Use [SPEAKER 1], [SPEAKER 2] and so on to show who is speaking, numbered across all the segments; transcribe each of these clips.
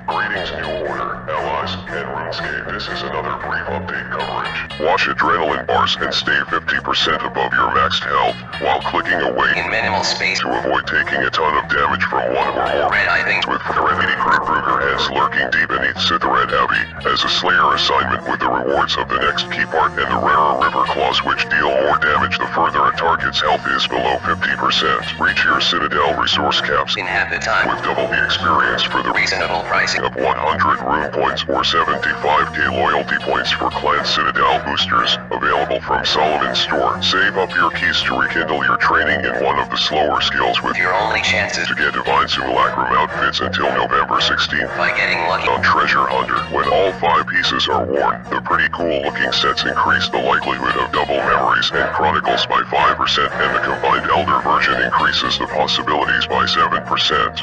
[SPEAKER 1] Greetings, New Order, allies, and RuneScape. This is another brief update coverage. Wash adrenaline bars and stay 50% above your maxed health while clicking away
[SPEAKER 2] in minimal space
[SPEAKER 1] to avoid taking a ton of damage from one or more
[SPEAKER 2] red items
[SPEAKER 1] with Serenity Kruger heads lurking deep beneath Sithred Abbey as a Slayer assignment with the rewards of the next key part and the rarer River Claws which deal more damage the further a target's health is below 50%. Reach your Citadel resource caps
[SPEAKER 2] in half the time
[SPEAKER 1] with double the experience for the
[SPEAKER 2] reasonable pricing
[SPEAKER 1] of 100 rune points or 75k loyalty points for Clan Citadel boosters, available from Solomon's store. Save up your keys to rekindle your training in one of the slower skills with
[SPEAKER 2] your only chances
[SPEAKER 1] to get Divine Simulacrum outfits until November 16th
[SPEAKER 2] by getting lucky
[SPEAKER 1] on Treasure Hunter. When all 5 pieces are worn, the pretty cool looking sets increase the likelihood of double memories and chronicles by 5% and the combined Elder version increases the possibilities by 7%.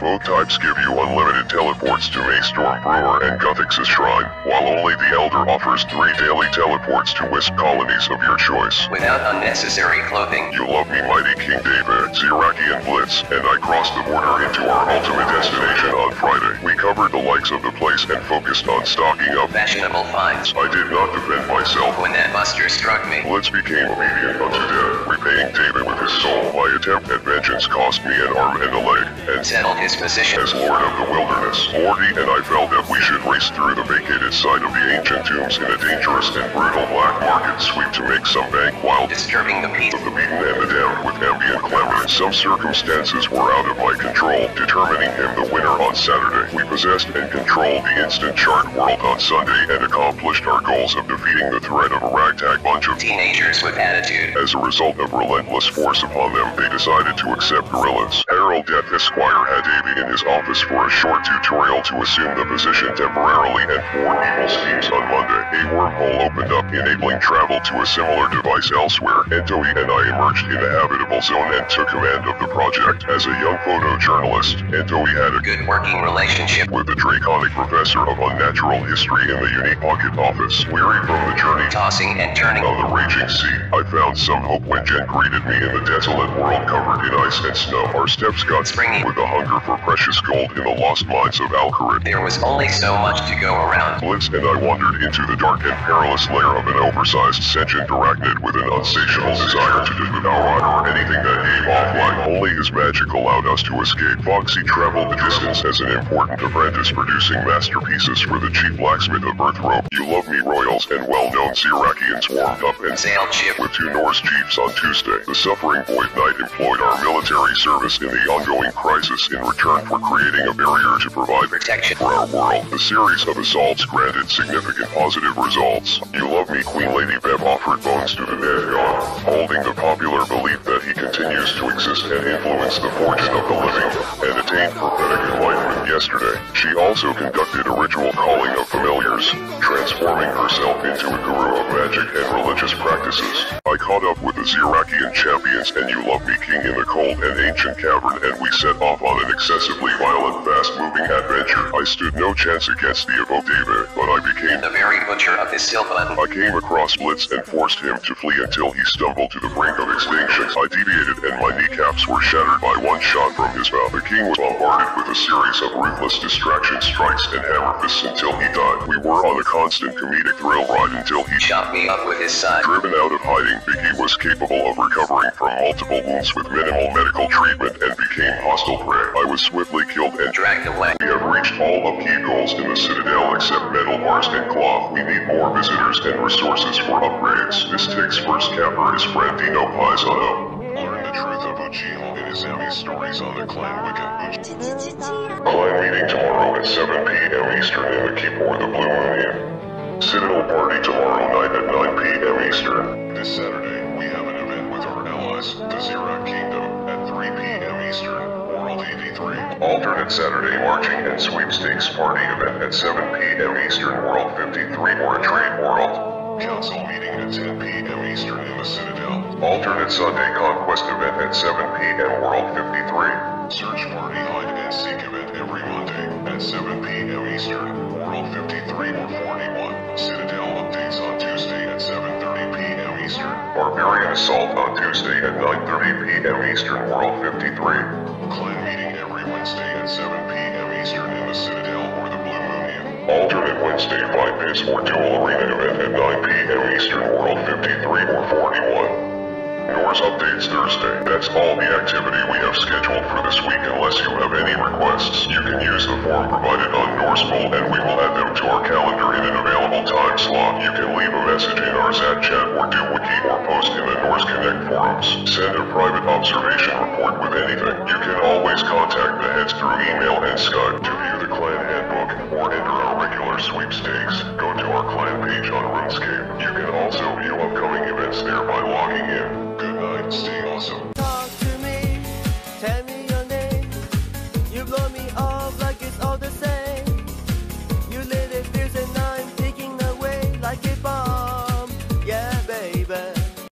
[SPEAKER 1] Both types give you unlimited teleports to Maystorm Brewer and Guthix's Shrine, while only the Elder offers 3 daily teleports to Wisp colonies of your choice.
[SPEAKER 2] Without unnecessary clothing.
[SPEAKER 1] You love me, mighty King David, Zirakian Blitz, and I crossed the border into our ultimate destination on Friday. We covered the likes of the place and focused on stocking up
[SPEAKER 2] fashionable finds.
[SPEAKER 1] I did not defend myself
[SPEAKER 2] when that buster struck me.
[SPEAKER 1] Blitz became obedient unto death, repaying David with his soul. My attempt at vengeance cost me an arm and a leg, and
[SPEAKER 2] settled his position
[SPEAKER 1] as Lord of the Wilderness. Morty and I felt that we should race through the vacated side of the ancient tombs in a dangerous and brutal black market sweep to make some bank while
[SPEAKER 2] disturbing the peace
[SPEAKER 1] of the beaten and the damned with ambient clamor. Some circumstances were out of my control, determining him the winner on Saturday. We possessed and controlled the instant chart world on Sunday and accomplished our goals of defeating the threat of a ragtag bunch of
[SPEAKER 2] teenagers with attitude.
[SPEAKER 1] As a result of relentless force upon them, they decided to accept gorillas. Harold Death Esquire had Davy in his office for a short tutorial to assume the position temporarily and 4 evil schemes on Monday. A wormhole opened up, enabling travel to a similar device elsewhere. Entoe and I emerged in a habitable zone and took command of the project. As a young photojournalist, Entoe had a
[SPEAKER 2] good working relationship
[SPEAKER 1] with the draconic professor of unnatural history in the unique pocket office. Weary from the journey,
[SPEAKER 2] tossing and turning
[SPEAKER 1] on the raging sea, I found some hope when Jen greeted me in the desolate world covered in ice and snow. Our steps got
[SPEAKER 2] springy
[SPEAKER 1] with the hunger for precious gold in the lost mines of Alcarid.
[SPEAKER 2] There was only so much to go around.
[SPEAKER 1] Blitz and I wandered into the dark and perilous lair of an oversized sentient arachnid with an unsatiable desire to devour or anything that gave off life. Only his magic allowed us to escape. Foxy traveled the distance as an important apprentice, producing masterpieces for the chief blacksmith of Earthrope. You Love Me royals and well-known Zirakians warmed up and
[SPEAKER 2] sailed ship
[SPEAKER 1] with 2 Norse chiefs on Tuesday. The suffering Void Knight employed our military service in the ongoing crisis in return for creating a barrier to provide
[SPEAKER 2] protection
[SPEAKER 1] for our world. The series of assaults granted significant positive results. You Love Me Queen Lady Bev offered bones to the dead god, holding the popular belief that he continues to exist and influence the fortune of the living, and attained prophetic enlightenment yesterday. She also conducted a ritual calling of familiars, transforming herself into a guru of magic and religious practices. I caught up with the Zirakian champions and You Love Me King in the cold and ancient cavern, and we set off on an excessively violent, fast-moving adventure. I stood no chance against the David, but I became
[SPEAKER 2] the very butcher of this Sylvan.
[SPEAKER 1] I came across Blitz and forced him to flee until he stumbled to the brink of extinction. I deviated and my kneecaps were shattered by one shot from his mouth. The king was bombarded with a series of ruthless distraction strikes and hammer fists until he died. We were on a constant comedic thrill ride until he
[SPEAKER 2] shot me up with his side.
[SPEAKER 1] Driven out of hiding, Vicky was capable of recovering from multiple wounds with minimal medical treatment and became hostile prey. I was swiftly killed and
[SPEAKER 2] dragged away.
[SPEAKER 1] We have reached all upkeep goals in the Citadel except metal bars and cloth. We need more visitors and resources for upgrades. This takes first capper is friend Dino Paisano. Learn the truth of Ujil in his Emmy stories on the clan wiki. Clan meeting tomorrow at 7 p.m. Eastern in the Keep or the Blue Moon Inn. Citadel party tomorrow night at 9 p.m. Eastern. This Saturday, we have an event with our allies, the Zirak Kingdom, at 3 p.m. Eastern, World 83. Alternate Saturday marching and sweepstakes party event at 7 p.m. Eastern, World 53 or a trade world. Council meeting at 10 p.m. Eastern in the Citadel. Alternate Sunday conquest event at 7 p.m. World 53. Search party hide and seek event every Monday at 7 p.m. Eastern, World 53 or 41. Citadel updates on Tuesday at 7:30 p.m. Eastern. Barbarian assault on Tuesday at 9:30 p.m. Eastern, World 53. Clan meeting every Wednesday at 7 p.m. Eastern in the Citadel or the Blue Moon. Alternate Wednesday fight pace or dual arena event at 9 p.m. Eastern World 53 or 41. Norse updates Thursday. That's all the activity we have scheduled for this week unless you have any requests. You can use the form provided on Norsebolt and we will add them to our calendar in an available time slot. You can leave a message in our Zat chat or do wiki or post in the Norse Connect forums. Send a private observation report with anything. You can always contact the heads through email and Skype. To view the clan handbook or enter our regular sweepstakes, go to our clan page on RuneScape. You can also view upcoming events there by logging in. Good night, stay awesome.